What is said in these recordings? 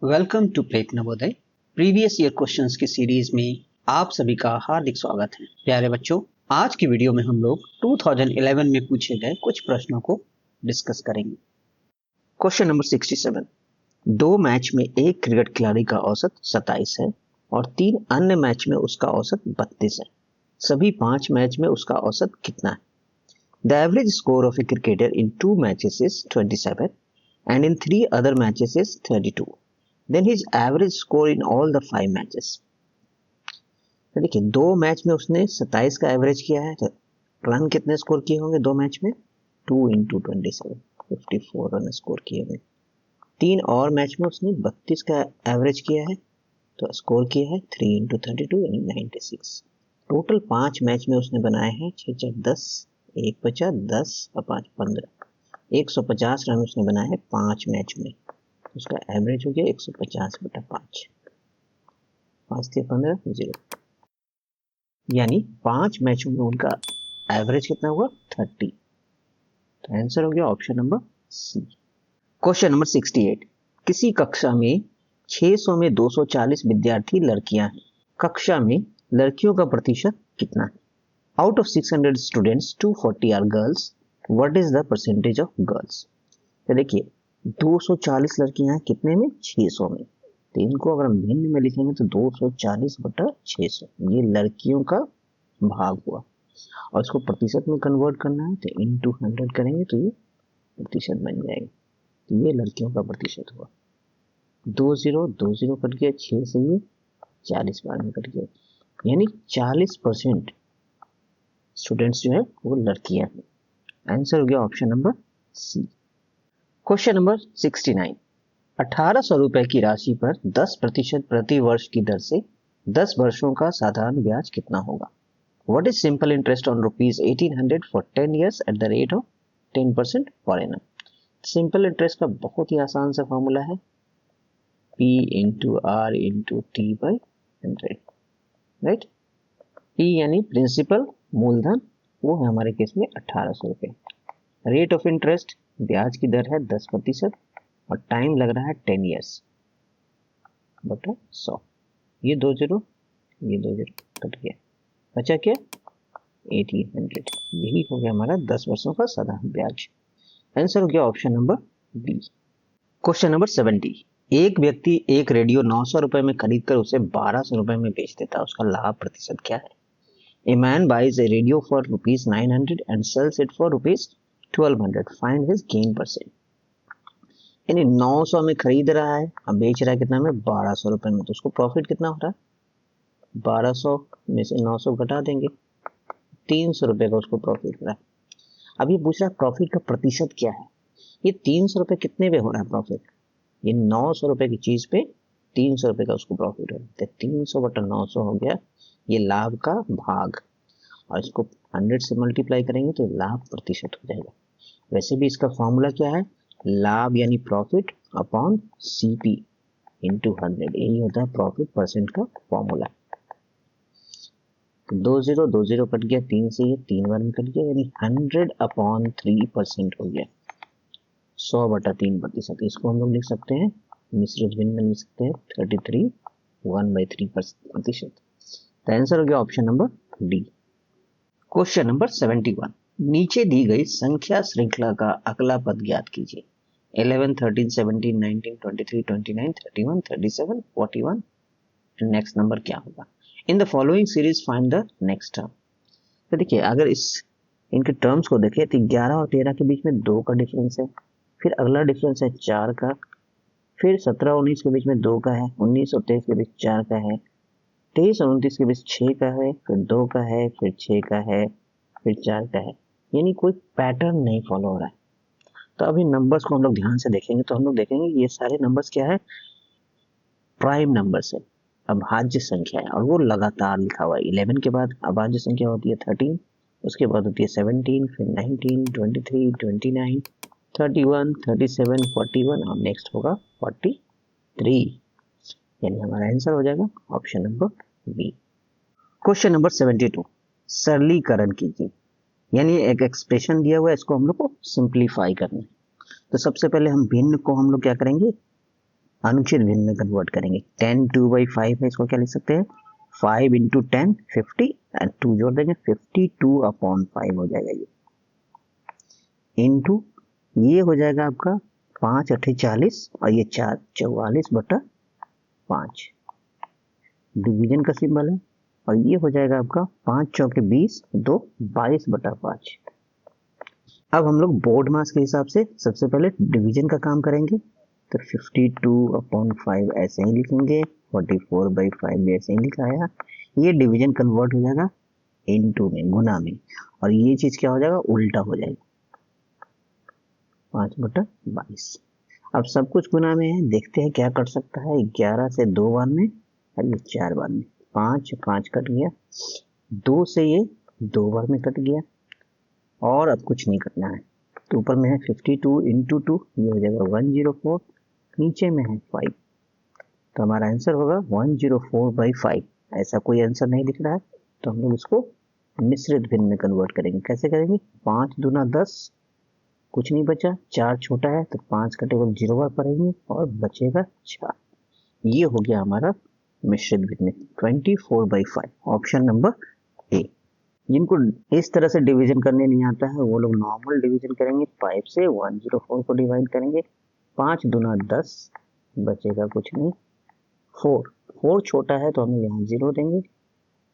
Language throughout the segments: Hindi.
Welcome to prep Navodaya. Previous year questions की सीरीज में आप सभी का हार्दिक स्वागत है। प्यारे बच्चों, आज की वीडियो में हम लोग 2011 में पूछे गए कुछ प्रश्नों को डिस्कस करेंगे। Question number 67। दो मैच में एक क्रिकेट खिलाड़ी का औसत 27 है और 3 अन्य मैच में उसका औसत 32 है। सभी 5 मैच में उसका औसत कितना है? The average score of a cricketer in 2 matches is 27 and in 3 other matches is 32. Then his average score in all the 5 matches. तो देखिए, दो मैच में उसने 27 का एवरेज किया है, तो रन कितने स्कोर किए होंगे दो मैच में? 2 into 27, 54 रन स्कोर किए होंगे। 3 और मैच में उसने 32 का एवरेज किया है, तो स्कोर किया है 3 into 32 यानी 96। टोटल 5 मैच में उसने बनाए हैं 6 4 10, 1 बचा 10 और 5 15, 150 रन उसने बनाए हैं 5 मैच में। उसका एवरेज हो गया 150/5, 5 से 15 0, यानी 5 मैचों में उनका एवरेज कितना हुआ? 30। तो आंसर हो गया option number C. Question number 68। किसी कक्षा में 600 में 240 विद्यार्थी लड़कियां हैं। कक्षा में लड़कियों का प्रतिशत कितना है? Out of 600 students 240 are girls, what is the percentage of girls? तो देखिए, 240 लड़कियां हैं कितने में? 600 में। तो इनको अगर हम भिन्न में लिखेंगे तो 240/600, ये लड़कियों का भाग हुआ। और इसको प्रतिशत में कन्वर्ट करना है तो इनटू 100 करेंगे तो ये प्रतिशत बन जाएगा। तो ये लड़कियों का प्रतिशत हुआ। 20 कट गया, 6 से ये 40 बार में कट गया, यानी 40% स्टूडेंट्स जो है वो लड़कियां हैं। आंसर हो गया option number C. Question number 69। 1800 रुपए की राशि पर 10% प्रति वर्ष की दर से 10 वर्षों का साधारण ब्याज कितना होगा? What is simple interest on rupees 1800 for 10 years at the rate of 10% per annum? Simple interest का बहुत ही आसान सा फॉर्मूला है P into R into T by 100, right? P यानी प्रिंसिपल मूलधन, वो है हमारे केस में 1800 रुपए। रेट ऑफ इंटरेस्ट, ब्याज की दर है 10% और टाइम लग रहा है 10 ईयर्स बटा 100। ये 20 कट गया, बचा क्या? 1800। यही हो गया हमारा 10 वर्षों का साधारण ब्याज। आंसर हो गया option number B. Question number 70। एक व्यक्ति एक रेडियो 900 रुपए में खरीदकर उसे 1200 रुपए में बेच देता है, उसका लाभ प्रतिशत क्या है? A man buys a radio for ₹900 and sells it for ₹1200, find his gain percent. यानी 900 में खरीद रहा है, अब बेच रहा है कितना में? 1200 रुपए में, तो उसको प्रॉफिट कितना हो रहा है? 1200 में से 900 घटा देंगे, 300 रुपए का उसको प्रॉफिट हो रहा है। अब ये पूछ रहा है प्रॉफिट का प्रतिशत क्या है। ये 300 रुपए कितने पे हो रहा है प्रॉफिट? ये 900 रुपए की चीज पे 300 रुपए का उसको प्रॉफिट हो रहा है, 300/900 हो गया ये लाभ का भाग, और इसको 100 से मल्टीप्लाई करेंगे तो लाभ प्रतिशत हो जाएगा। वैसे भी इसका फॉर्मूला क्या है? लाभ यानी प्रॉफिट अपॉन CP इंटू 100, यही होता है प्रॉफिट परसेंट का फॉर्मूला। 20 कट गया, 3 से ये 3 बार में कट गया, यानी 100/3% हो गया, 100/3%। इसको हम लोग लिख सकते हैं मिश्रित भिन्न में लिख सकते हैं 33 1/3%। तो आंसर हो गया option number D. Question number 71। नीचे दी गई संख्या श्रृंखला का अगला पद ज्ञात कीजिए। 11 13 17 19 23 29 31 37 41। नेक्स्ट नंबर क्या होगा? In the following series find the next term. तो देखिए, अगर इनके टर्म्स को देखें तो 11 और 13 के बीच में 2 का डिफरेंस है, फिर अगला डिफरेंस है 4 का, फिर 17 19 के बीच में 2 का है, 19 और 23 के बीच 4 का है, 23 और 29 के बीच 6 का है, फिर 2 का है, फिर 6 का है, फिर 4 का है। यानी कोई पैटर्न नहीं फॉलो हो रहा है। तो अभी नंबर्स को हम लोग ध्यान से देखेंगे तो हम लोग देखेंगे ये सारे नंबर्स क्या है? प्राइम नंबर्स है, अभाज्य संख्या है, और वो लगातार लिखा हुआ है। 11 के बाद अभाज्य संख्या होती है 13, उसके बाद होती है 17, फिर 19, 23, 29, 31, 37, 41 और नेक्स्ट होगा 43, यानी हमारा आंसर हो जाएगा option number B. Question number 72। सरलीकरण कीजिए, यानी एक एक्सप्रेशन दिया हुआ है, इसको हम लोग को सिंप्लीफाई करना है। तो सबसे पहले हम भिन्न को हम लोग क्या करेंगे? अनुचित भिन्न में कन्वर्ट करेंगे। 10 2/5 है, इसको क्या लिख सकते हैं 5 इंटू 10 50 एंड 2 जोड़ देंगे 52/5 हो जाएगा ये, इंटू ये हो जाएगा आपका 5 8 40 और ये 4 44/5 डिवीजन का सिंबल है, और ये हो जाएगा आपका 5 चौके 20 2 22/5। अब हम लोग बोर्ड मास के हिसाब से सबसे पहले डिवीजन का काम करेंगे, तो 52/5 ऐसे ही लिखेंगे, 44/5 भी ऐसे ही लिखा है। ये डिवीजन कन्वर्ट हो जाएगा इनटू में, गुना में, और ये चीज क्या हो जाएगा उल्टा हो जाएगा 5/22। अब सब कुछ गुना में है, देखते हैं क्या कट सकता है। 11 से 2 बार में और ये 4 बार में, 5 5 कट गया, 2 से ये 2 बार में कट गया, और अब कुछ नहीं कटना है। तो ऊपर में है 52 इंटू 2, ये हो जाएगा 104, नीचे में है 5, तो हमारा आंसर होगा 104/5। ऐसा कोई आंसर नहीं दिख रहा है, तो हम लोग इसको मिश्रित भिन्न में कन्वर्ट करेंगे। कैसे करेंगे, 5 दूना 10, कुछ नहीं बचा, 4 छोटा है तो 5 का टेबल 0 बार पड़ेंगे और बचेगा 4। ये हो गया हमारा मिश्रित भिन्न 24/5, ऑप्शन नंबर ए। जिनको इस तरह से डिवीजन करने नहीं आता है वो लोग नॉर्मल डिवीजन करेंगे, 5 से 104 को डिवाइड करेंगे, 5 दूना 10, बचेगा कुछ नहीं, 4 छोटा है तो हम यहाँ 0 देंगे,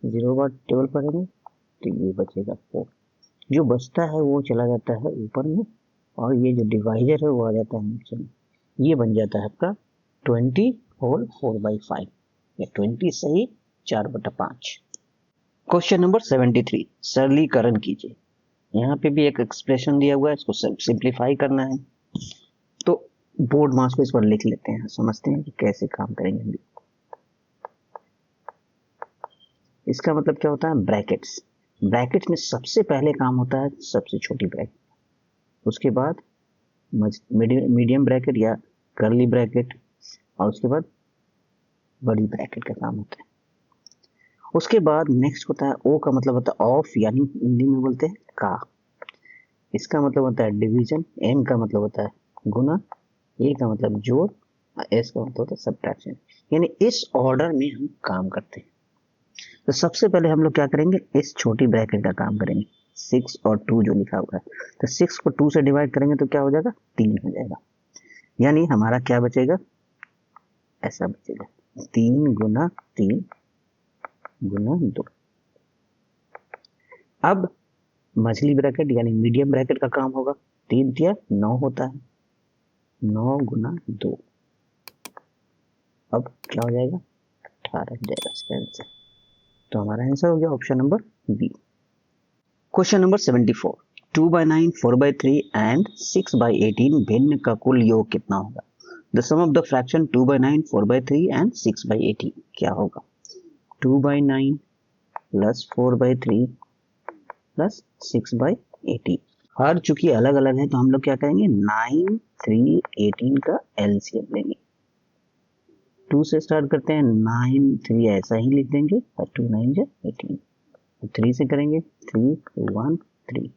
0 बार टेबल पढ़ेंगे, तो ये बचेगा 4। जो बचता है वो चला जाता है ऊपर में, और ये जो डिवाइजर है वो आ जाता है नीचे में। ये बन जाता है आपका 24/5, या 20 सही, 4/5। क्वेश्चन नंबर 73, सरलीकरण कीजिए। यहाँ पे भी एक एक्सप्रेशन दिया हुआ है, इसको सिंप्लीफाई करना है, तो बोर्ड मास पे इस पर लिख लेते हैं, समझते हैं कि कैसे काम करेंगे। इसका मतलब क्या होता है, ब्रैकेट्स। ब्रैकेट्स में सबसे पहले काम होता है सबसे छोटी ब्रैकेट, उसके बाद मीडियम ब्रैकेट या कर्ली ब्रैकेट, और उसके बाद बड़ी ब्रैकेट का काम होता है। उसके बाद नेक्स्ट होता है ओ का मतलब होता है ऑफ, यानी हिंदी में बोलते हैं का। इसका मतलब होता है डिवीजन, एन का मतलब होता है गुना, ए का मतलब जोड़, एस का मतलब होता है सब्ट्रैक्शन। यानी इस ऑर्डर में हम काम करते हैं। तो सबसे पहले हम लोग क्या करेंगे, इस छोटी ब्रैकेट का काम करेंगे, 6 और 2 जो लिखा हुआ है, तो 6 को 2 से डिवाइड करेंगे तो क्या हो जाएगा 3 हो जाएगा, यानी हमारा क्या बचेगा, ऐसा बचेगा 3 गुना 3 गुना 2। अब मछली ब्रैकेट यानी मीडियम ब्रैकेट का काम होगा, 3 या 9 होता है, 9 गुना 2, अब क्या हो जाएगा 18 हो जाएगा इसका आंसर। तो हमारा आंसर हो गया option number B. Question number 74, 2/9, 4/3 and 6/18 भिन्न का कुल योग कितना होगा। The sum of the fraction 2/9, 4/3 and 6/18 क्या होगा, 2/9 प्लस 4/3 प्लस 6/18। हर चूंकि अलग अलग है तो हम लोग क्या करेंगे, 9 3 18 का एलसीएम लेंगे। 2 से स्टार्ट करते हैं, 9 3 ऐसा ही लिख देंगे, और 2 9 जा 18। 3 से करेंगे 3 1 3,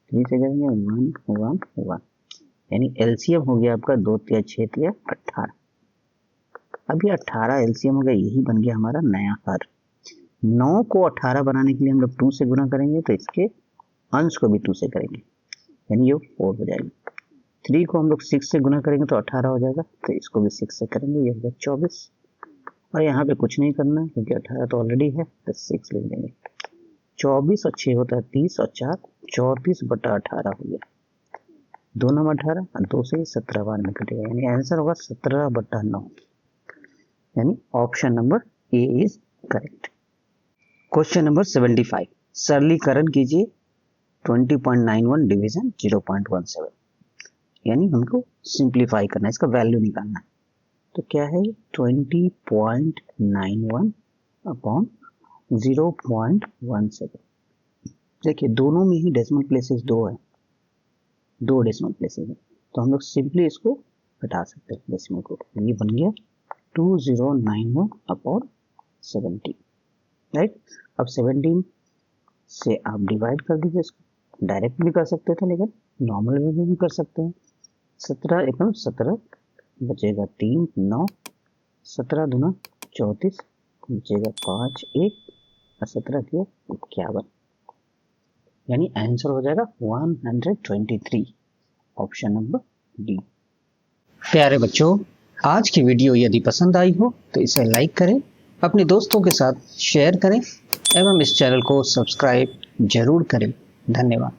3 से करेंगे 1 1 1, यानी एलसीएम हो गया आपका 2 या 6 या 18। अब ये 18 एलसीएम हो गया, यही बन गया हमारा नया हर। 9 को 18 बनाने के लिए हम लोग 2 से गुना करेंगे, तो इसके अंश को भी 2 से करेंगे, यानी ये 4 हो जाएगी। 3 को हम लोग 6 से गुना करेंगे तो 18 हो जाएगा, तो इसको भी 6 से करेंगे, ये होगा 24। और यहाँ पे कुछ नहीं करना है क्योंकि 18 तो ऑलरेडी है, तो 6 लिख देंगे। 24 और 6 होता है 30, और 4 34/18 हो गया, 2 9 18 और 2 से 17 बार में कटेगा, यानी आंसर होगा 17/9, यानी option number A is correct. Question number 75, सरलीकरण कीजिए 20.91 डिवीजन 0.17, यानी हमको सिंप्लीफाई करना है, इसका वैल्यू निकालना है। तो क्या है 20.91 अपॉन 0.17। देखिए दोनों में ही डेसिमल प्लेसेस 2 है, 2 डेसिमल प्लेसेस है, तो हम लोग सिंपली इसको हटा सकते हैं डेसिमल को, ये बन गया 2091 अपॉन 17, राइट। अब 17 से आप डिवाइड कर दीजिए, इसको डायरेक्ट भी कर सकते थे लेकिन नॉर्मल वे में भी कर सकते हैं। 17 एकम 17, बचेगा 3, 9, 17 दूना 34, बचेगा 5, 1 और 17 दिया 51, यानी आंसर हो जाएगा 123, ऑप्शन नंबर डी। प्यारे बच्चों, आज की वीडियो यदि पसंद आई हो तो इसे लाइक करें, अपने दोस्तों के साथ शेयर करें एवं इस चैनल को सब्सक्राइब जरूर करें। धन्यवाद।